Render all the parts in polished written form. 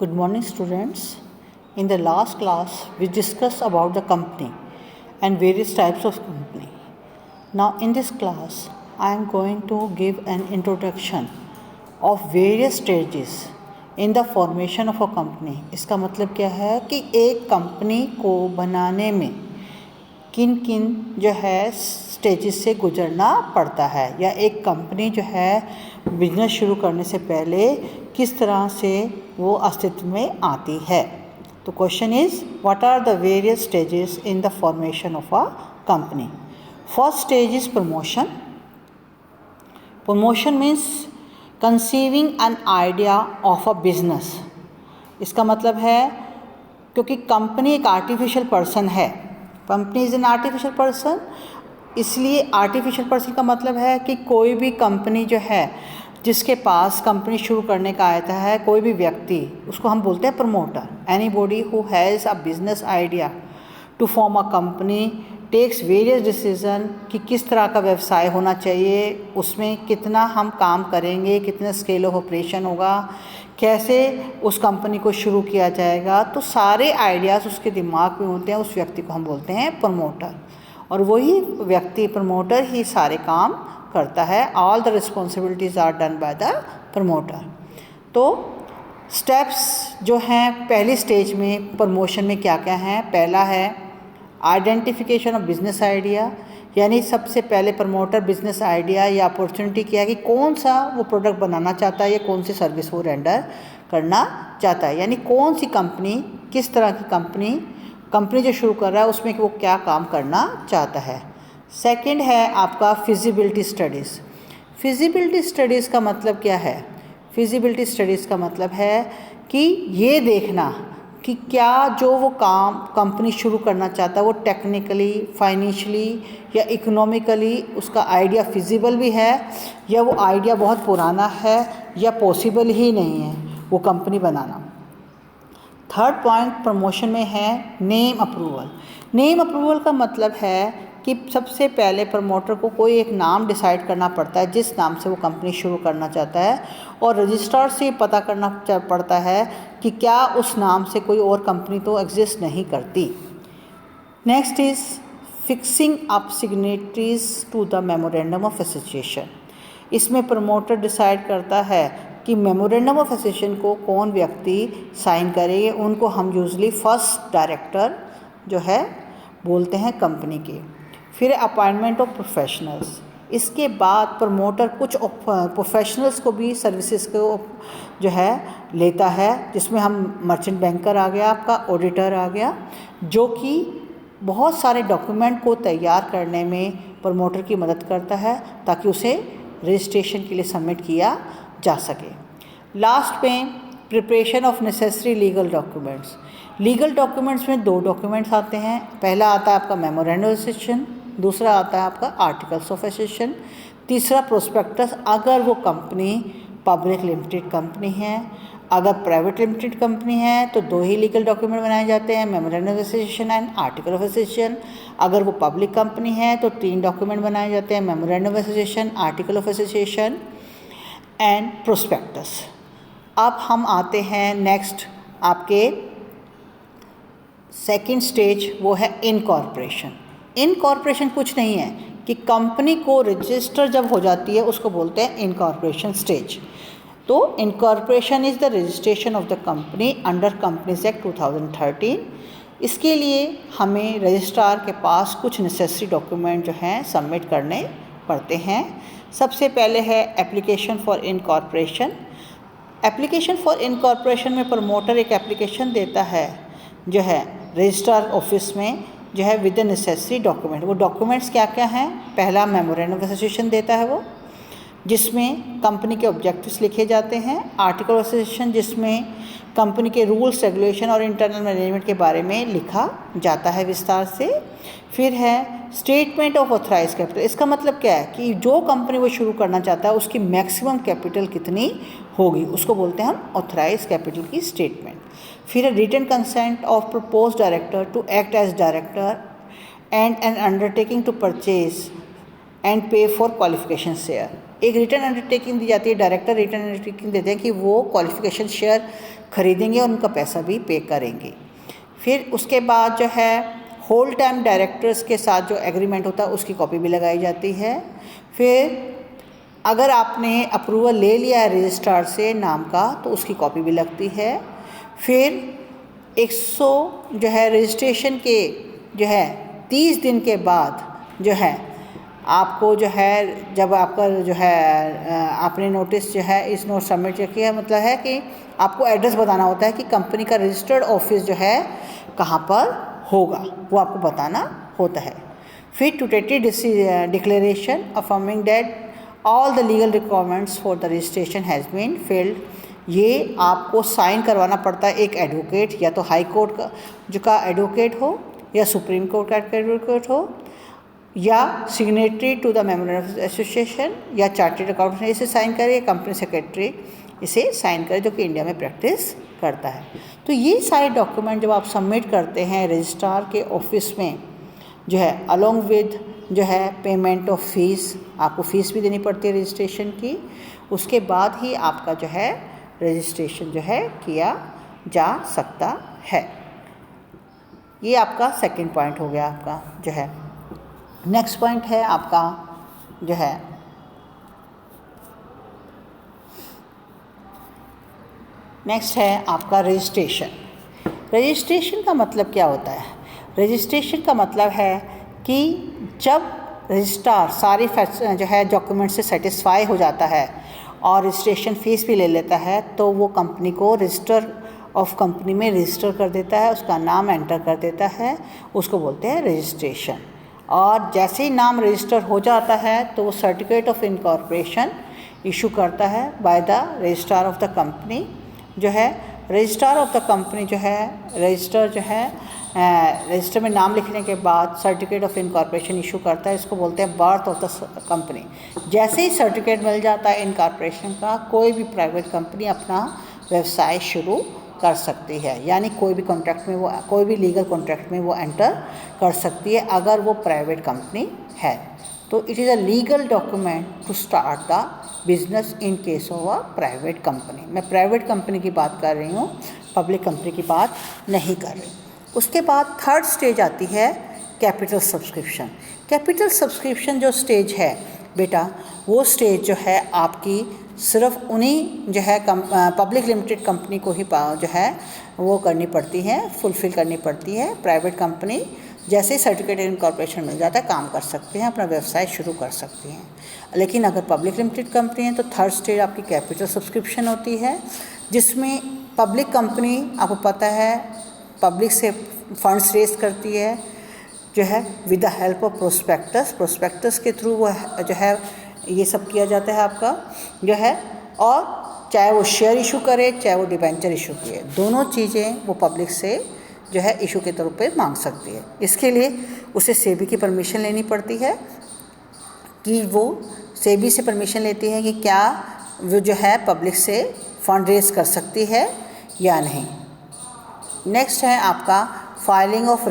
Good morning, students. In the last class, we discussed about the company and various types of company. Now, in this class, I am going to give an introduction of various stages in the formation of a company. इसका मतलब क्या है कि एक company को बनाने में किन किन जो है स्टेजेस से गुजरना पड़ता है, या एक कंपनी जो है बिजनेस शुरू करने से पहले किस तरह से वो अस्तित्व में आती है. तो question is, what are the various stages in the formation of a company. First stage is promotion. Promotion means conceiving an idea of a business. इसका मतलब है, क्योंकि कंपनी एक आर्टिफिशियल पर्सन है, company is an artificial person, इसलिए artificial person का मतलब है कि कोई भी कंपनी जो है जिसके पास कंपनी शुरू करने का आता है, कोई भी व्यक्ति, उसको हम बोलते हैं promoter. Anybody who has a business idea to form a company takes various decision कि किस तरह का व्यवसाय होना चाहिए, उसमें कितना हम काम करेंगे, कितना स्केल ऑफ ऑपरेशन होगा, कैसे उस कंपनी को शुरू किया जाएगा. तो सारे आइडियाज़ उसके दिमाग में होते हैं. उस व्यक्ति को हम बोलते हैं प्रमोटर, और वही व्यक्ति प्रमोटर ही सारे काम करता है. All the responsibilities are done by the promoter. तो स्टेप्स जो हैं पहली स्टेज में प्रमोशन में क्या क्या हैं. पहला है आइडेंटिफिकेशन ऑफ बिजनेस आइडिया, यानी सबसे पहले प्रमोटर बिजनेस आइडिया या अपॉर्चुनिटी किया कि कौन सा वो प्रोडक्ट बनाना चाहता है या कौन सी सर्विस वो रेंडर करना चाहता है, यानी कौन सी कंपनी, किस तरह की कंपनी जो शुरू कर रहा है उसमें कि वो क्या काम करना चाहता है. सेकंड है आपका फिजिबिलिटी स्टडीज़. फिजिबिलिटी स्टडीज़ का मतलब क्या है. फिजिबिलिटी स्टडीज़ का मतलब है कि ये देखना कि क्या जो वो काम कंपनी शुरू करना चाहता है वो टेक्निकली, फाइनेंशियली या इकोनॉमिकली उसका आइडिया फिजिबल भी है, या वो आइडिया बहुत पुराना है या पॉसिबल ही नहीं है वो कंपनी बनाना. थर्ड पॉइंट प्रमोशन में है नेम अप्रूवल. नेम अप्रूवल का मतलब है कि सबसे पहले प्रमोटर को कोई एक नाम डिसाइड करना पड़ता है जिस नाम से वो कंपनी शुरू करना चाहता है, और रजिस्ट्रार से पता करना पड़ता है कि क्या उस नाम से कोई और कंपनी तो एग्जिस्ट नहीं करती. Next is fixing up signatories to the memorandum of association. इसमें प्रमोटर डिसाइड करता है कि मेमोरेंडम ऑफ एसोसिएशन को कौन व्यक्ति साइन करेंगे. उनको हम यूजली फर्स्ट डायरेक्टर जो है बोलते हैं कंपनी के. फिर अपॉइंटमेंट ऑफ प्रोफेशनल्स. इसके बाद प्रमोटर कुछ प्रोफेशनल्स को भी सर्विसेज को जो है लेता है, जिसमें हम मर्चेंट बैंकर आ गया, आपका ऑडिटर आ गया, जो कि बहुत सारे डॉक्यूमेंट को तैयार करने में प्रमोटर की मदद करता है ताकि उसे रजिस्ट्रेशन के लिए सबमिट किया जा सके. लास्ट में preparation of necessary legal documents. Legal documents में दो डॉक्यूमेंट्स आते हैं. पहला आता है आपका मेमोरेंडम ऑफ एसोसिएशन, दूसरा आता है आपका आर्टिकल्स ऑफ एसोसिएशन, तीसरा प्रोस्पेक्टस अगर वो कंपनी पब्लिक लिमिटेड कंपनी है. अगर प्राइवेट लिमिटेड कंपनी है तो दो ही लीगल डॉक्यूमेंट बनाए जाते हैं, memorandum of association and article of association. अगर वो पब्लिक कंपनी है तो तीन डॉक्यूमेंट बनाए जाते हैं, memorandum of association, article of association and prospectus. अब हम आते हैं नेक्स्ट आपके सेकेंड स्टेज, वो है इनकॉर्पोरेशन. इनकॉर्पोरेशन कुछ नहीं है कि कंपनी को रजिस्टर जब हो जाती है उसको बोलते हैं इनकॉर्पोरेशन स्टेज. तो incorporation is the registration of the company under companies act 2013. इसके लिए हमें रजिस्ट्रार के पास कुछ नेसेसरी डॉक्यूमेंट जो हैं सबमिट करने पड़ते हैं. सबसे पहले है application for incorporation. Application for incorporation में प्रमोटर एक एप्लीकेशन देता है जो है रजिस्ट्रार ऑफिस में, जो है विद द नेसेसरी डॉक्यूमेंट. वो डॉक्यूमेंट्स क्या क्या हैं. पहला मेमोरेंडम ऑफ एसोसिएशन देता है वो, जिसमें कंपनी के ऑब्जेक्टिव्स लिखे जाते हैं. आर्टिकल ऑफ एसोसिएशन जिसमें कंपनी के रूल्स, रेगुलेशन और इंटरनल मैनेजमेंट के बारे में लिखा जाता है विस्तार से. फिर है स्टेटमेंट ऑफ ऑथराइज कैपिटल. इसका मतलब क्या है कि जो कंपनी वो शुरू करना चाहता है उसकी मैक्सिमम कैपिटल कितनी होगी, उसको बोलते हैं हम ऑथराइज कैपिटल की स्टेटमेंट. फिर है written consent of propose director to act as director and an undertaking to purchase and pay for qualification share. एक रिटर्न अंडरटेकिंग दी जाती है, डायरेक्टर रिटर्न अंडरटेकिंग देते हैं कि वो क्वालिफिकेशन शेयर खरीदेंगे और उनका पैसा भी पे करेंगे। फिर उसके बाद जो है होल टाइम डायरेक्टर्स के साथ जो एग्रीमेंट होता है उसकी कॉपी भी लगाई जाती है। फिर अगर आपने अप्रूवल ले लिया है रजिस्ट्रार से नाम का तो उसकी कॉपी भी लगती है। फिर 100 जो है रजिस्ट्रेशन के जो है 30 दिन के बाद जो है आपको जो है जब आपका जो है आपने नोटिस जो है इस नोट सबमिट किया, मतलब है कि आपको एड्रेस बताना होता है कि कंपनी का रजिस्टर्ड ऑफिस जो है कहाँ पर होगा, वो आपको बताना होता है। फिर statutory declaration affirming that all the legal requirements for the registration has been filled, ये आपको साइन करवाना पड़ता है एक एडवोकेट, या तो हाई कोर्ट का एडवोकेट हो या सुप्रीम कोर्ट का एडवोकेट हो या signatory to the memorandum of association या चार्टर्ड अकाउंटेंट इसे साइन करे, कंपनी सेक्रेटरी इसे साइन करे जो कि इंडिया में प्रैक्टिस करता है। तो ये सारे डॉक्यूमेंट जब आप सबमिट करते हैं रजिस्ट्रार के ऑफिस में जो है अलोंग विद जो है पेमेंट ऑफ फीस, आपको फ़ीस भी देनी पड़ती है रजिस्ट्रेशन की, उसके बाद ही आपका जो है रजिस्ट्रेशन जो है किया जा सकता है। ये आपका सेकंड पॉइंट हो गया आपका जो है। नेक्स्ट पॉइंट है आपका जो है नेक्स्ट है आपका रजिस्ट्रेशन। रजिस्ट्रेशन का मतलब क्या होता है? रजिस्ट्रेशन का मतलब है कि जब रजिस्ट्रार सारी जो है डॉक्यूमेंट से सेटिस्फाई हो जाता है और रजिस्ट्रेशन फ़ीस भी ले लेता है तो वो कंपनी को रजिस्टर ऑफ कंपनी में रजिस्टर कर देता है, उसका नाम एंटर कर देता है, उसको बोलते हैं रजिस्ट्रेशन। और जैसे ही नाम रजिस्टर हो जाता है तो वो सर्टिफिकेट ऑफ इनकॉर्पोरेशन इशू करता है by the registrar of the company. जो है रजिस्ट्रार ऑफ द कंपनी जो है रजिस्टर जो है रजिस्टर में नाम लिखने के बाद सर्टिफिकेट ऑफ इनकॉर्पोरेशन इशू करता है, इसको बोलते हैं बर्थ ऑफ द कंपनी। जैसे ही सर्टिफिकेट मिल जाता है इनकॉर्पोरेशन का, कोई भी प्राइवेट कंपनी अपना व्यवसाय शुरू कर सकती है, यानी कोई भी कॉन्ट्रैक्ट में वो कोई भी लीगल कॉन्ट्रैक्ट में वो एंटर कर सकती है अगर वो प्राइवेट कंपनी है। तो it is a legal document to start the business in case of a private company. मैं प्राइवेट कंपनी की बात कर रही हूँ, पब्लिक कंपनी की बात नहीं कर रही। उसके बाद थर्ड स्टेज आती है कैपिटल सब्सक्रिप्शन। कैपिटल सब्सक्रिप्शन जो स्टेज है बेटा, वो स्टेज जो है आपकी सिर्फ उन्हीं जो है पब्लिक लिमिटेड कंपनी को ही जो है वो करनी पड़ती है, फुलफ़िल करनी पड़ती है। प्राइवेट कंपनी जैसे ही सर्टिफिकेट इनकॉर्पोरेशन मिल जाता है काम कर सकते हैं, अपना व्यवसाय शुरू कर सकते हैं। लेकिन अगर पब्लिक लिमिटेड कंपनी है तो थर्ड स्टेज आपकी कैपिटल सब्सक्रिप्शन होती है, जिसमें पब्लिक कंपनी आपको पता है पब्लिक से फंड्स रेज करती है जो है with the help of prospectus के थ्रू वो जो है ये सब किया जाता है आपका जो है। और चाहे वो शेयर इशू करे चाहे वो डिबेंचर इशू किए, दोनों चीज़ें वो पब्लिक से जो है इशू के तौर पे मांग सकती है। इसके लिए उसे सेबी की परमिशन लेनी पड़ती है कि वो सेबी से परमिशन लेती है कि क्या वो जो है पब्लिक से फंड रेज कर सकती है या नहीं। नेक्स्ट है आपका filing of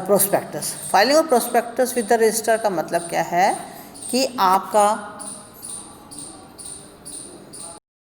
prospectus. Filing of prospectus with the register का मतलब क्या है कि आपका